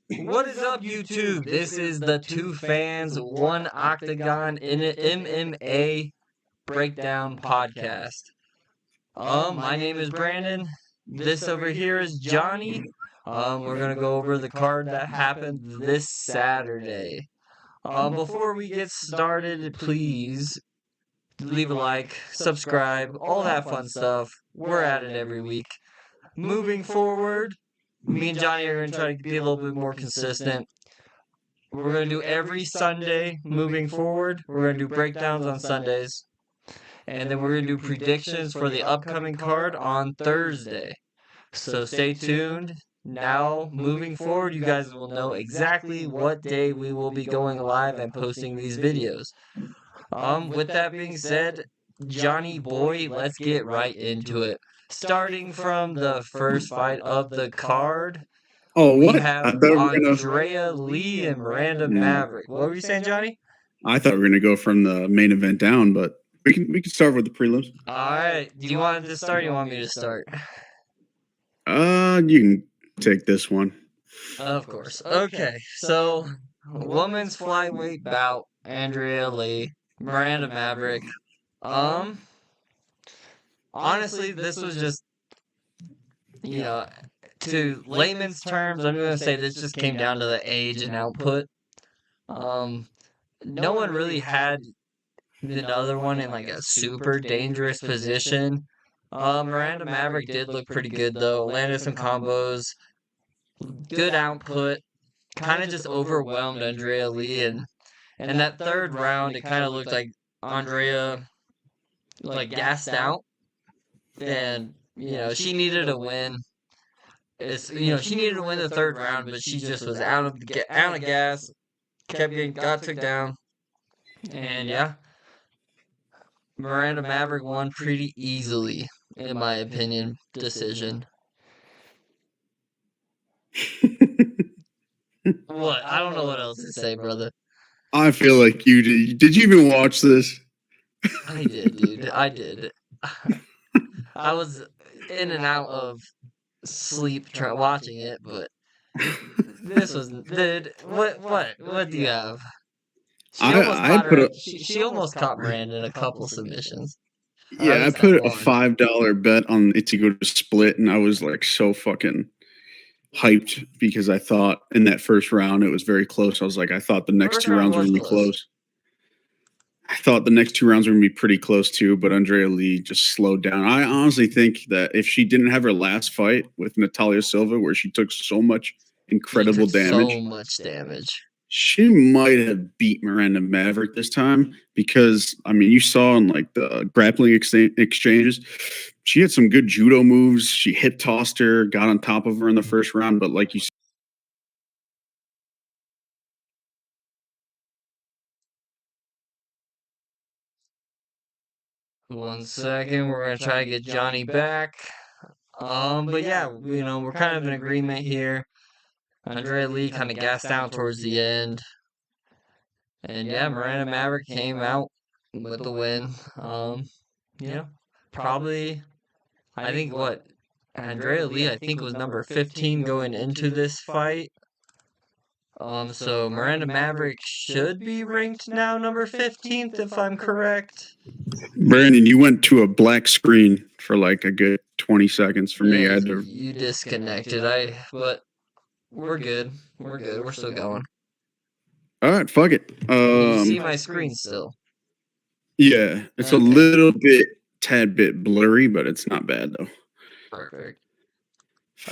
What is up, YouTube? This is the Two Fans, One Octagon in an MMA Breakdown podcast. My name is Brandon. This over here is Johnny. We're gonna go over the card that happened this Saturday. Before we get started, please leave a like, subscribe, all that fun stuff. We're at it every week. Moving forward, me and Johnny are going to try to be a little bit more consistent. We're going to do every Sunday moving forward. We're going to do breakdowns on Sundays. And then we're going to do predictions for the upcoming card on Thursday. So stay tuned. Now, moving forward, you guys will know exactly what day we will be going live and posting these videos. With that being said, Johnny boy, let's get right into it. Starting from the first fight of the card, we have Andrea Lee and Miranda Maverick. What were you saying, Johnny? I thought we were going to go from the main event down, but we can start with the prelims. All right. Do you want to start or you want me to start? You can take this one. Of course. Okay. So, women's flyweight bout, Andrea Lee, Miranda Maverick. Honestly, this was just, to layman's terms, I'm going to say this just came down to the age and output. No one really had the other one in like a super dangerous position. Miranda Maverick did look pretty good though. Landed some combos, good output. Kind of just overwhelmed Andrea Lee, and that third round, it kind of looked like Andrea like gassed out, and she needed a win. She needed to win the third round, but she just was out of gas. Got took down, and yeah, Miranda Maverick won pretty easily, in my opinion. Decision. What? I don't know what else to say, brother. I feel like you did. Did you even watch this? I did, dude. I did. I was in and out of sleep watching it, but this was dude. What do you have? She almost caught Miranda in a couple submissions. Yeah, I put a $5 bet on it to go to split, and I was like so fucking hyped because I thought in that first round it was very close. I was like, I thought the next two rounds were gonna be close. I thought the next two rounds were gonna be pretty close too, but Andrea Lee just slowed down. I honestly think that if she didn't have her last fight with Natalia Silva, where she took so much incredible damage, she might have beat Miranda Maverick this time because, I mean, you saw in like the grappling exchanges, she had some good judo moves. She hip tossed her, got on top of her in the first round, but like you said, one second, we're gonna try to get Johnny back. But yeah, we're kind of in agreement here. Andrea Lee kind of gassed out towards the end. And yeah, Miranda Maverick came out with the win. Probably, I think Andrea Lee, I think was number 15 going into this fight. So Miranda Maverick should be ranked now number 15th, if I'm correct. Brandon, you went to a black screen for like a good 20 seconds for me. You disconnected. But we're good. We're good. We're still going. All right, fuck it. You see my screen still? Yeah, it's a tad bit blurry, but it's not bad though. Perfect.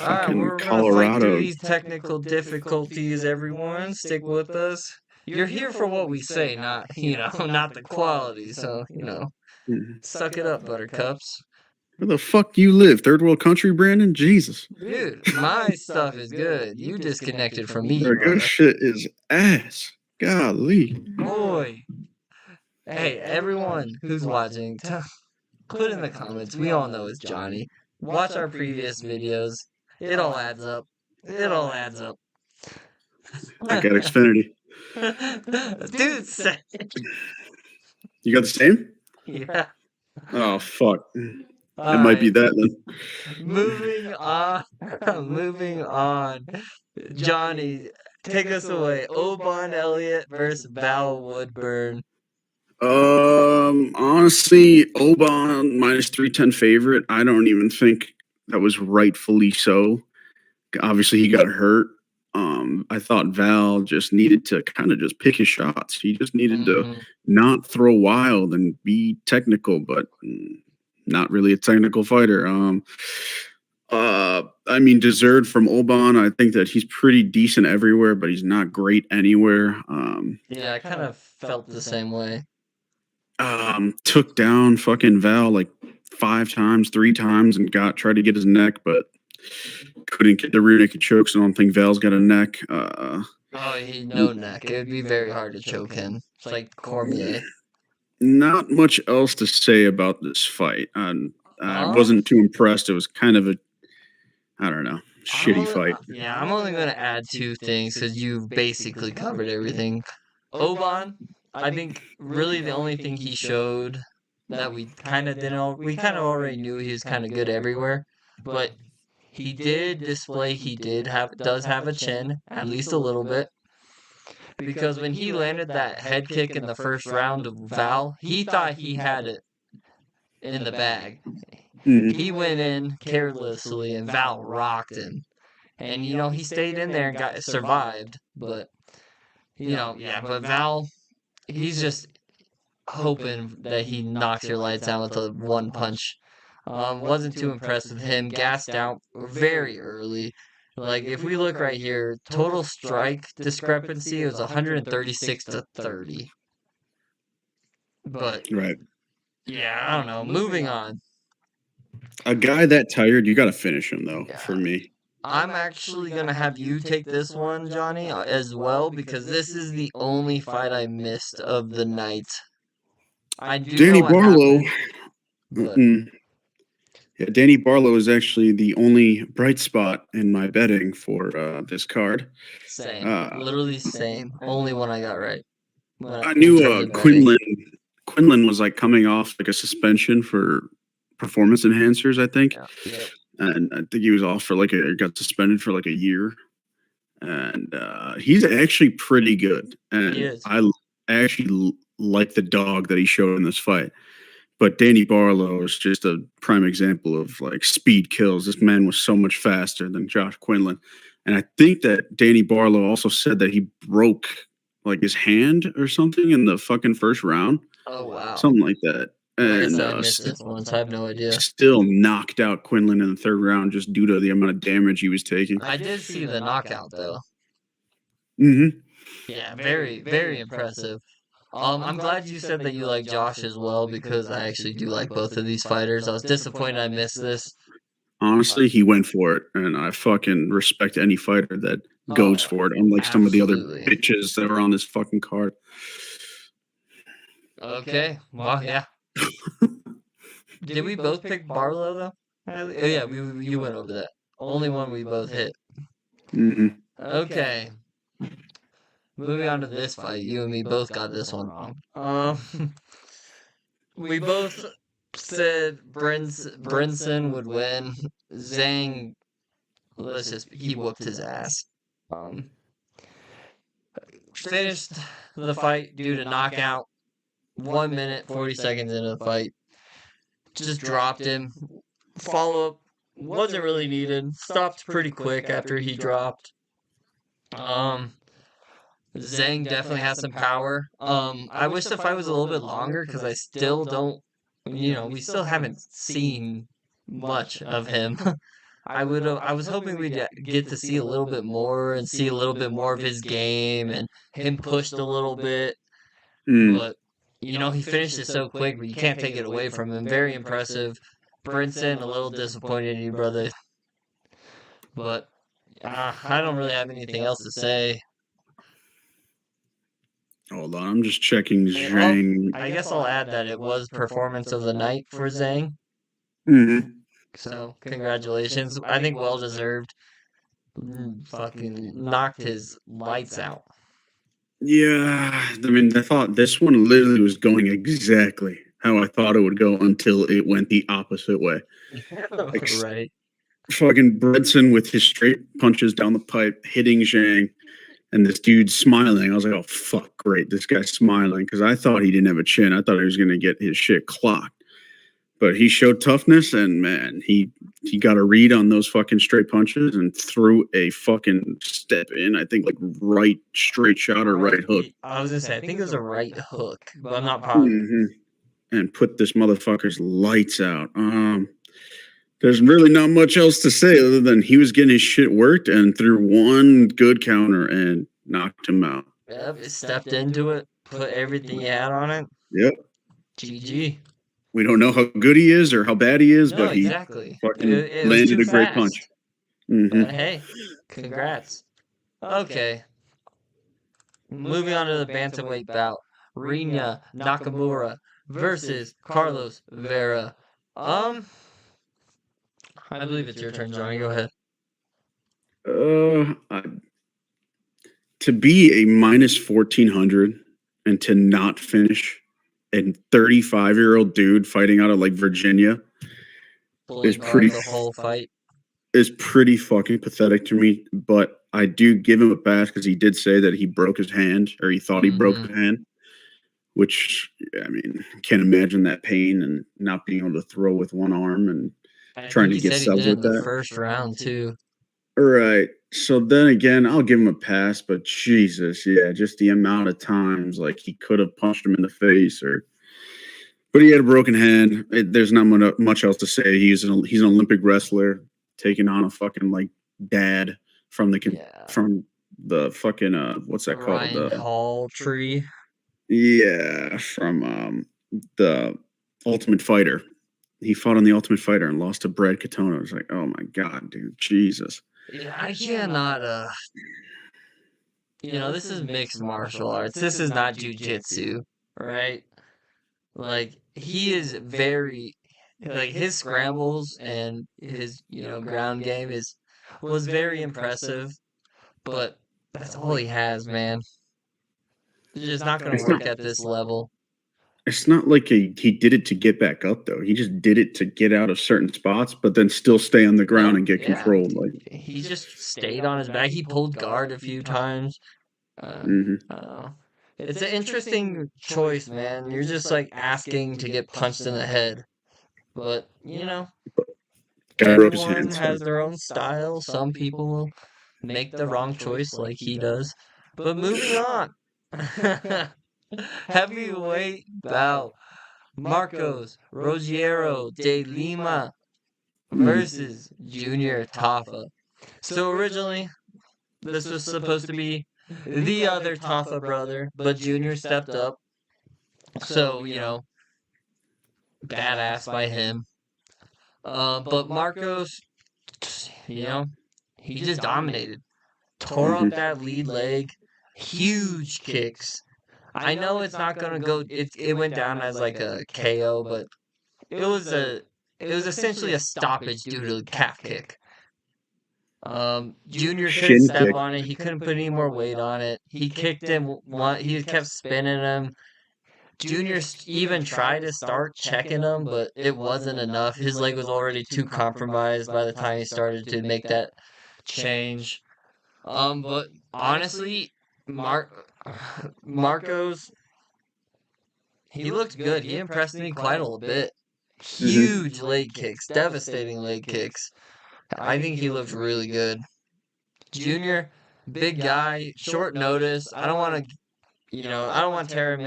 All right, we're gonna fight through these technical difficulties. Everyone, stick with us. You're here for what we say, not not the quality. So suck it up, buttercups. Where the fuck you live? Third world country, Brandon? Jesus. Dude, my stuff is good. You disconnected from me. Your shit is ass. Golly. Boy. Hey, everyone who's watching, put in the comments. We all know it's Johnny. Watch our previous videos. It all adds up. It all adds up. I got Xfinity. Dude, you got the same? Yeah. Oh, fuck. It might be Alright, that then. moving on. Moving on. Johnny, take us away. Oban Elliott versus Val Woodburn. Honestly, Oban minus 310 favorite. I don't even think that was rightfully so. Obviously, he got hurt. I thought Val just needed to kind of just pick his shots. He just needed to Mhm. not throw wild and be technical, but not really a technical fighter. I mean, deserved from Oban. I think that he's pretty decent everywhere, but he's not great anywhere. Yeah, I kind of felt the same way. Took down fucking Val like 5 times, 3 times, and tried to get his neck, but couldn't get the rear naked chokes. I don't think Val's got a neck. Oh, he no neck. It would be very hard to choke him. It's like Cormier. Not much else to say about this fight. I Um, wasn't too impressed. It was kind of a, I don't know, shitty fight. yeah, I'm only gonna add two things because you've basically covered everything. Oban, I think really the only thing he showed that we kind of didn't, we kind of already knew he was kind of good everywhere, but he did display does have a chin, at least a little bit, because when he landed that head kick in the first round of Val, he thought he had it in the bag. Mhm. He went in carelessly and Val rocked him. And he stayed in there and got survived, but yeah, but Val, he's just hoping that he knocks your lights out with a one punch. Wasn't too impressed with him. Gassed out very early. Like if we look right here, total strike discrepancy was 136 to 30. But Right. yeah, I don't know. Moving on. A guy that tired, you got to finish him though. Yeah. For me, I'm actually gonna have you take this one, Johnny, as well, because this is the only fight I missed of the night. I do know Danny what Barlow. happened, but Yeah, Danny Barlow is actually the only bright spot in my betting for this card. same, Uh, literally same. Only one I got right I in knew terms of betting. Quinlan was like coming off like a suspension for performance enhancers, I think, Yeah, yep. and I think he was off for got suspended for like a year, and he's actually pretty good, He and is. I actually like the dog that he showed in this fight. But Danny Barlow is just a prime example of like speed kills. This man was so much faster than Josh Quinlan. And I think that Danny Barlow also said that he broke like his hand or something in the fucking first round, Oh wow. something like that. Like I And said, I missed this one, so I have no idea. still knocked out Quinlan in the third round just due to the amount of damage he was taking. I did see the knockout though. Mm-hmm. Yeah, very, very impressive. I'm glad you said that you like Josh as well because I actually do like both of these fighters. I was disappointed I missed this. Honestly, he went for it, and I fucking respect any fighter that goes Oh, for it, unlike some of the other absolutely. bitches that are on this fucking card. Okay. Well, yeah. Did we both pick Barlow though? Oh yeah, we you went over that. Only one we both hit. Mm-hmm. Okay. Moving on to this fight, you and me both got this one wrong. We both said Brinson would win. Zhang, he whooped his ass. Um, Finished the fight due to knockout. 1 minute 40 seconds into the fight, just dropped him. Follow up wasn't really needed. Stopped pretty quick after he dropped. Um, Zhang definitely has some power. I wish the fight was a little bit longer because I still don't. We still haven't seen much of him. I was hoping we'd get to see a little bit more and see a little bit more of his game and him pushed a little bit. Mm. But he finished it so quick, but you can't take it away from him. Very impressive. Brinson, a little disappointed in you, brother. But I don't really have anything else to say. Hold on, I'm just checking Zhang. I guess I'll add that it was performance of the night for Zhang. Mm-hmm. So congratulations. I think well deserved. Fucking knocked his lights out. Yeah, I mean, I thought this one literally was going exactly how I thought it would go until it went the opposite way. Like Right. fucking Bredson with his straight punches down the pipe, hitting Zhang, and this dude smiling. I was like, oh, fuck, great. This guy's smiling because I thought he didn't have a chin. I thought he was going to get his shit clocked. But he showed toughness, and man, he got a read on those fucking straight punches and threw a fucking step in. I think like right straight shot or right hook. I was gonna say, I think it was a right hook, but I'm not positive. Mm-hmm. And put this motherfucker's lights out. There's really not much else to say other than he was getting his shit worked and threw one good counter and knocked him out. Yep, it stepped into it, put everything he had on it. Yep. GG. We don't know how good he is or how bad he is, No, but he exactly. fucking It was landed too a great fast. punch. Mm-hmm. But hey, congrats. Okay. Moving on to the bantamweight bout. Rinya Nakamura versus Carlos Vera. I believe it's your turn, Johnny. Go ahead. To be a minus 1400 and to not finish a 35-year-old dude fighting out of like Virginia is pretty the whole fight. Is pretty fucking pathetic to me. But I do give him a pass because he did say that he broke his hand or he thought he broke his hand. Which, I mean, can't imagine that pain and not being able to throw with one arm and trying to get subs with that. First round too. Right. So then again, I'll give him a pass, but Jesus, yeah, just the amount of times like he could have punched him in the face but he had a broken hand. There's not much else to say. He's an Olympic wrestler taking on a fucking like dad from the fucking what's that called? The Hall tree. Yeah, from the Ultimate Fighter. He fought on the Ultimate Fighter and lost to Brad Katona. I was like, oh my god, dude, Jesus. Yeah, I cannot. This is mixed martial arts. This is not jujitsu, right? Like he is very, like his scrambles and his ground game was very impressive, but that's all he has, man. It's just not going to work at this level. It's not like he did it to get back up, though. He just did it to get out of certain spots, but then still stay on the ground and get controlled. Like he just stayed on his back. He pulled guard a few times. It's an interesting choice, man. You're just like asking to get punched in the head, but everyone has their own style. Some people will make the wrong choice, like he does. But moving on. Heavyweight bout. Marcos Rogero de Lima versus Junior Tafa. So originally, this was supposed to be the other Tafa brother, but Junior stepped up. So, badass by him. But Marcos, he just dominated. Tore up that lead leg. Huge kicks. I know it's not gonna go. It went down as like a KO, but it was essentially a stoppage due to the calf kick. Junior couldn't step on it. He couldn't put any more weight on it. He kicked him. He kept spinning him. Junior even tried to start checking him, but it wasn't enough. His leg was already too compromised by the time he started to make that change. But honestly, Marcos, he looked good. He impressed me quite a little bit. Huge leg kicks, devastating leg kicks. I think he looked really good. Junior, big guy, short notice. I don't want to tear him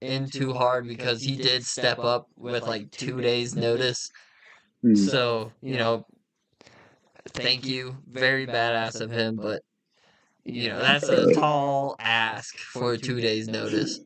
in too hard because he did step up with like 2 days notice. So, thank you. Very badass of him, but that's a tall ask for 2 days notice.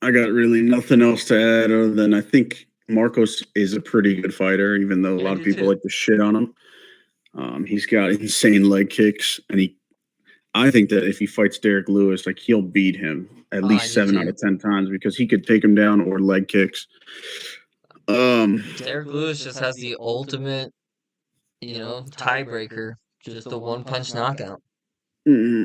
I got really nothing else to add other than I think Marcos is a pretty good fighter, even though a lot of people like to shit on him. He's got insane leg kicks, and I think that if he fights Derek Lewis, like he'll beat him at least 7 out of 10 times because he could take him down or leg kicks. Derek Lewis just has the ultimate, tiebreaker, just the one punch knockout.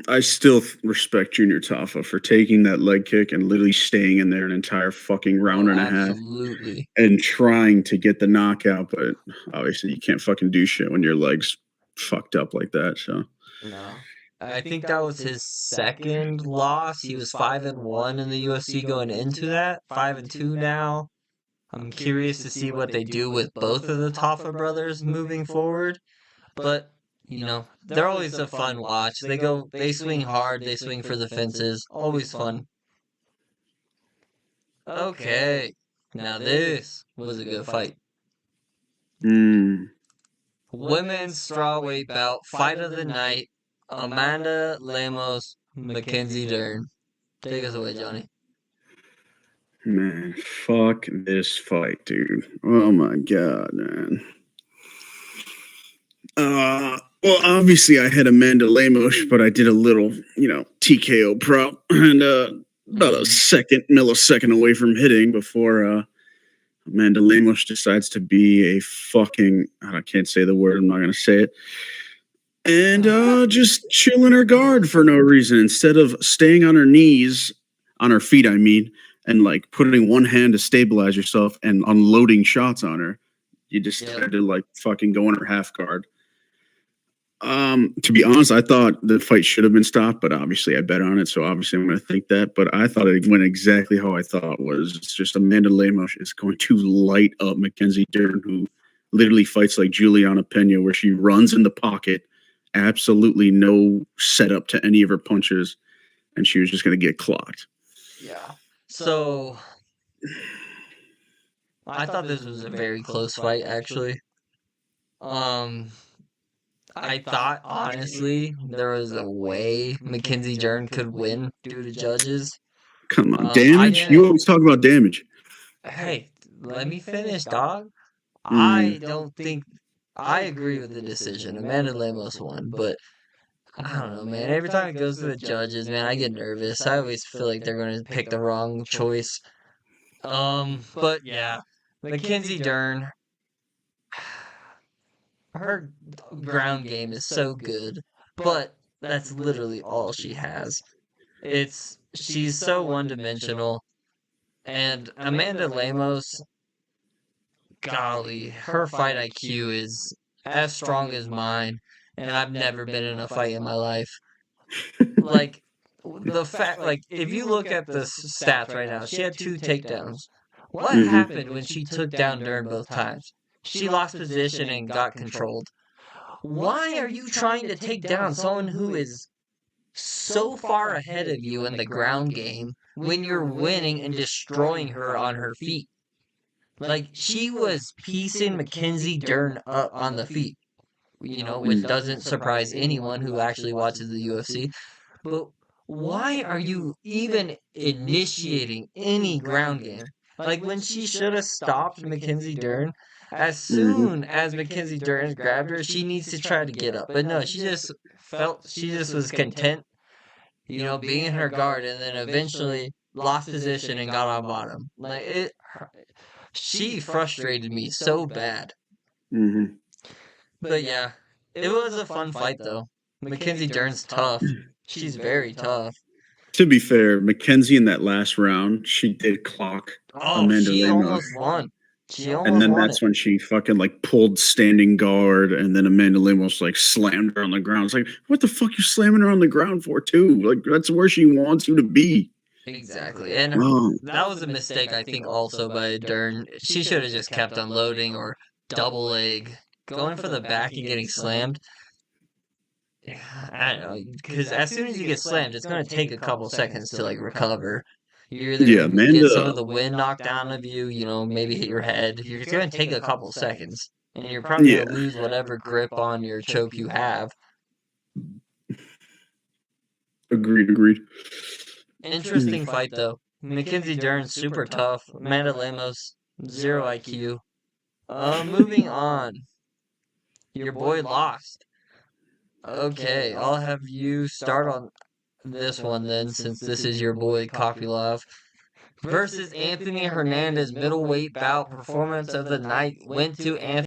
I still respect Junior Tafa for taking that leg kick and literally staying in there an entire fucking round Oh, and a half absolutely. and trying to get the knockout, but obviously you can't fucking do shit when your leg's fucked up like that. So No. I think that was his second loss. He was 5-1 in the UFC going into that. 5-2 now. I'm curious to see what they do with both of the Tafa brothers moving forward. But, they're always a fun watch. They swing hard, they swing for the fences. Always fun. Okay. Now this was a good fight. Women's strawweight bout, fight of the night. Amanda Lemos, Mackenzie Dern. Take us away, Johnny. man, fuck this fight, dude. Oh my god, man. Well, obviously I had Amanda Lemos, but I did a little, TKO prop and about a millisecond away from hitting before Amanda Lemos decides to be a fucking, I can't say the word, I'm not going to say it, and just chilling her guard for no reason instead of staying on her knees, on her feet, I mean, and like putting one hand to stabilize yourself and unloading shots on her. You decided to like fucking go in her half guard. To be honest, I thought the fight should have been stopped, but obviously I bet on it, so obviously I'm going to think that. But I thought it went exactly how I thought was. It's just Amanda Lemos is going to light up Mackenzie Dern, who literally fights like Juliana Pena, where she runs in the pocket, absolutely no setup to any of her punches, and she was just going to get clocked. Yeah. So I thought this was a very close fight, actually. I thought, honestly, there was a way Mackenzie Dern could win due to judges. Come on, damage? You always talk about damage. Hey, let me finish, dog. I don't think... I agree with the decision. Amanda Lemos won, but I don't know, man. Every time it goes to the judges, man, I get nervous. I always feel like they're going to pick the wrong choice. But yeah, Mackenzie Dern... her ground game is so good, but that's literally all she has. She's so one-dimensional, and Amanda Lemos, golly, her fight IQ is as strong as mine, and I've never been in a fight in my life. Like, if you look at the stats right now, she had 2 takedowns. What happened when she took down Dern both times? She lost position and got controlled. Why are you trying to take down someone who is so far ahead of you in the ground game when you're winning and destroying her on her feet? Like, she was piecing Mackenzie Dern up on the feet, which doesn't surprise anyone who actually watches the UFC. But why are you even initiating any ground game? Like, when she should have stopped Mackenzie Dern, as soon as Mackenzie Dern grabbed her, she needs to try to get up. But no, she just was content, being in her guard, and then eventually lost position and got on bottom. Like, she frustrated me so bad. But yeah, it was a fun fight, though. Mackenzie Dern's tough. She's very tough. To be fair, Mackenzie in that last round, she did clock Amanda she Lemos. Almost won. And then that's when she fucking like pulled standing guard, and then Amanda Lemos like slammed her on the ground. It's like, what the fuck you slamming her on the ground for too? Like, that's where she wants you to be. Exactly. And that was a mistake, I think, also by Dern. She should have just kept unloading or double leg. Going for the back and getting slammed. I don't know, because as soon as you get slammed, it's going to take a couple seconds to like recover. You're either going to get some of the wind knocked out of you, maybe hit your head. It's going to take a couple seconds, and you're probably going to lose whatever grip on your choke you have. Agreed. Interesting fight, though. Mackenzie Dern, super tough. Amanda Lemos, 0 IQ. Moving on. Your boy lost. Okay, I'll have you start on this one then, since this is your boy Kopylov. Versus Anthony Hernandez, middleweight bout, performance of the night went to Anthony